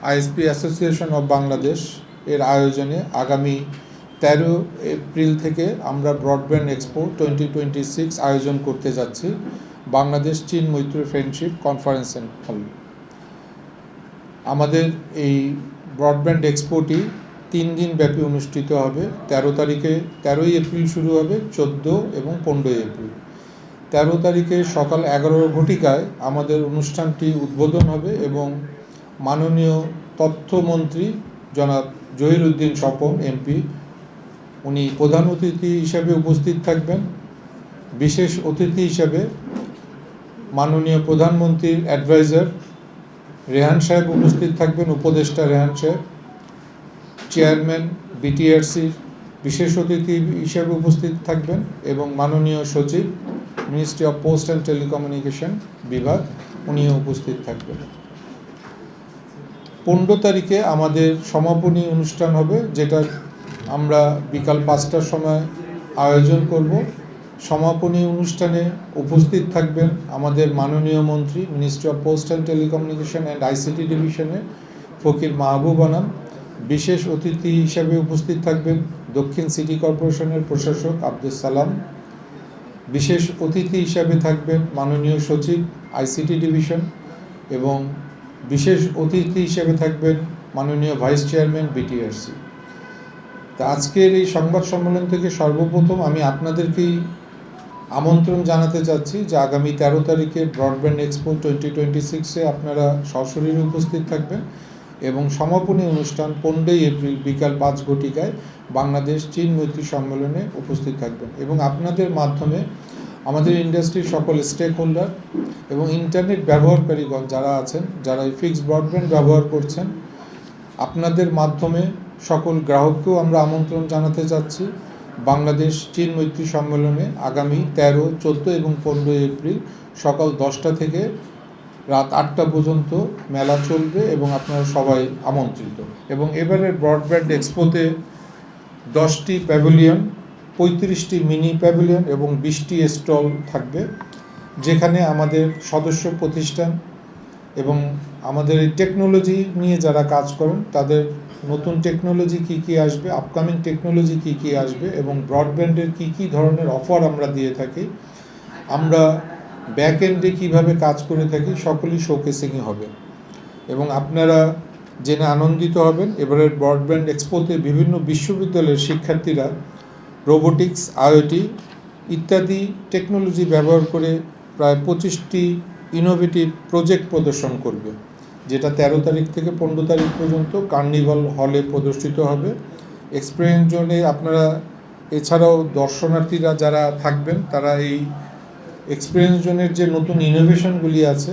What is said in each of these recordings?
ISP association of Bangladesh এর আয়োজনে আগামী 13 এপ্রিল থেকে আমরা ব্রডব্যান্ড এক্সপো 2026 আয়োজন করতে যাচ্ছি বাংলাদেশ চীন মৈত্রী ফ্রেন্ডশিপ কনফারেন্স হল। আমাদের এই ব্রডব্যান্ড এক্সপোটি 3 দিন ব্যাপী অনুষ্ঠিত হবে। 13 এপ্রিল শুরু হবে, 14 এবং 15 এপ্রিল। 13 তারিখে সকাল 11 ঘটিকায় আমাদের অনুষ্ঠানটি উদ্বোধন হবে এবং মাননীয় তথ্যমন্ত্রী জনাব জহিরুদ্দিন স্বপন এমপি উনি প্রধান অতিথি হিসাবে উপস্থিত থাকবেন। বিশেষ অতিথি হিসাবে মাননীয় প্রধানমন্ত্রীর অ্যাডভাইজার রেহান সাহেব উপস্থিত থাকবেন, উপদেষ্টা রেহান সাহেব। চেয়ারম্যান বিটিআরসির বিশেষ অতিথি হিসাবে উপস্থিত থাকবেন এবং মাননীয় সচিব ministry of post and telecommunication বিভাগ উনিও উপস্থিত থাকবেন। 15 তারিখে আমাদের সমাপনী অনুষ্ঠান হবে, যেটা আমরা বিকাল 5টার সময় আয়োজন করব। সমাপনী অনুষ্ঠানে উপস্থিত থাকবেন আমাদের মাননীয় মন্ত্রী ministry of post and telecommunication and ICT ডিভিশনের ফকির মাহবুব আনাম। বিশেষ অতিথি হিসাবে উপস্থিত থাকবেন দক্ষিণ সিটি কর্পোরেশনের প্রশাসক আব্দুল সালাম। বিশেষ অতিথি হিসাবে থাকবেন মাননীয় সচিব আইসিটি ডিভিশন এবং বিশেষ অতিথি হিসেবে থাকবেন মাননীয় ভাইস চেয়ারম্যান বিটিআরসি। তা আজকের এই সংবাদ সম্মেলন থেকে সর্বপ্রথম আমি আপনাদেরকেই আমন্ত্রণ জানাতে চাচ্ছি যে আগামী 13 তারিখে ব্রডব্যান্ড এক্সপো 2026-এ আপনারা সশরীরে উপস্থিত থাকবেন এবং সমাপনী অনুষ্ঠান 15 এপ্রিল বিকাল 5 ঘটিকায় বাংলাদেশ চীন মৈত্রী সম্মেলনে উপস্থিত থাকবেন এবং আপনাদের মাধ্যমে আমাদের ইন্ডাস্ট্রির সকল স্টেক হোল্ডার এবং ইন্টারনেট ব্যবহারকারীগণ যারা আছেন, যারা এই ফিক্সড ব্রডব্যান্ড ব্যবহার করছেন, আপনাদের মাধ্যমে সকল গ্রাহককেও আমরা আমন্ত্রণ জানাতে চাচ্ছি বাংলাদেশ চীন মৈত্রী সম্মেলনে আগামী 13, 14 এবং 15 এপ্রিল সকাল 10টা থেকে রাত 8টা পর্যন্ত মেলা চলবে এবং আপনারা সবাই আমন্ত্রিত। এবং এবারের ব্রডব্যান্ড এক্সপোতে 10টি প্যাভিলিয়ন, 35টি মিনি প্যাভিলিয়ন এবং 20টি স্টল থাকবে, যেখানে আমাদের সদস্য প্রতিষ্ঠান এবং আমাদের এই টেকনোলজি নিয়ে যারা কাজ করেন তাদের নতুন টেকনোলজি কী কী আসবে, আপকামিং টেকনোলজি কী কী আসবে এবং ব্রডব্যান্ডের কী কী ধরনের অফার আমরা দিয়ে থাকি, আমরা ব্যাক এন্ডে কীভাবে কাজ করে থাকি, সকলেই শোকেসিংই হবে এবং আপনারা জেনে আনন্দিত হবেন। এবারের ব্রডব্যান্ড এক্সপোতে বিভিন্ন বিশ্ববিদ্যালয়ের শিক্ষার্থীরা রোবোটিক্স, আইওটি ইত্যাদি টেকনোলজি ব্যবহার করে প্রায় 25টি ইনোভেটিভ প্রজেক্ট প্রদর্শন করবে, যেটা 13 তারিখ থেকে 15 তারিখ পর্যন্ত কার্নিভাল হলে প্রদর্শিত হবে। এক্সপিরিয়েন্স জোনে আপনারা এছাড়াও দর্শনার্থীরা যারা থাকবেন তারা এই এক্সপিরিয়েন্স জোনের যে নতুন ইনোভেশনগুলি আছে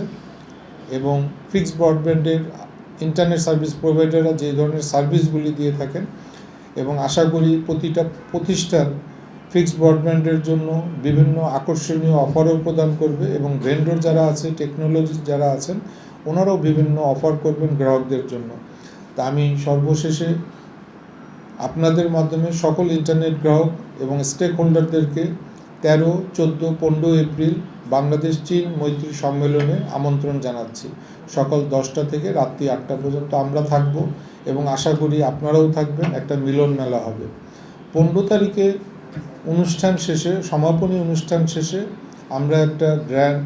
এবং ফিক্সড ব্রডব্যান্ডের ইন্টারনেট সার্ভিস প্রোভাইডাররা যে ধরনের সার্ভিসগুলি দিয়ে থাকেন এবং আশা করি প্রতিটা প্রতিষ্ঠান ফিক্সড ব্রডব্যান্ডের জন্য বিভিন্ন আকর্ষণীয় অফারও প্রদান করবে এবং ভেন্ডর যারা আছে, টেকনোলজি যারা আছেন, ওনারাও বিভিন্ন অফার করবেন গ্রাহকদের জন্য। তা আমি সর্বশেষে আপনাদের মাধ্যমে সকল ইন্টারনেট গ্রাহক এবং স্টেক হোল্ডারদেরকে 13, 14, 15 এপ্রিল বাংলাদেশ চীন মৈত্রী সম্মেলনে আমন্ত্রণ জানাচ্ছি। সকাল 10টা থেকে রাত্রি 8টা পর্যন্ত আমরা থাকব এবং আশা করি আপনারাও থাকবেন। একটা মিলন মেলা হবে। 15 তারিখে অনুষ্ঠান শেষে, সমাপনী অনুষ্ঠান শেষে আমরা একটা গ্র্যান্ড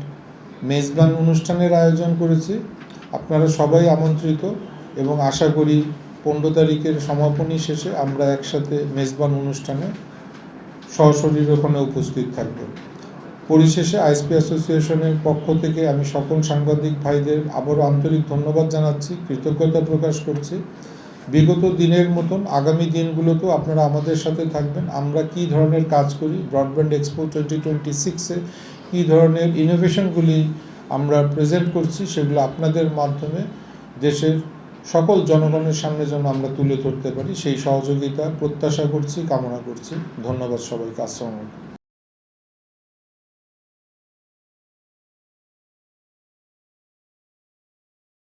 মেজবান অনুষ্ঠানের আয়োজন করেছি। আপনারা সবাই আমন্ত্রিত এবং আশা করি 15 তারিখের সমাপনী শেষে আমরা একসাথে মেজবান অনুষ্ঠানে সশরীর ওখানে উপস্থিত থাকব। পরিশেষে আইএসপি অ্যাসোসিয়েশনের পক্ষ থেকে আমি সকল সাংবাদিক ভাইদের আবারও আন্তরিক ধন্যবাদ জানাচ্ছি, কৃতজ্ঞতা প্রকাশ করছি। বিগত দিনের মতন আগামী দিনগুলোতেও আপনারা আমাদের সাথে থাকবেন। আমরা কী ধরনের কাজ করি, ব্রডব্যান্ড এক্সপো 2026-এ কী ধরনের ইনোভেশনগুলি আমরা প্রেজেন্ট করছি, সেগুলো আপনাদের মাধ্যমে দেশের সকল জনগণের সামনে যেন আমরা তুলে ধরতে পারি, সেই সহযোগিতা প্রত্যাশা করছি, কামনা করছি। ধন্যবাদ সবাইকে। আসসালামু আলাইকুম।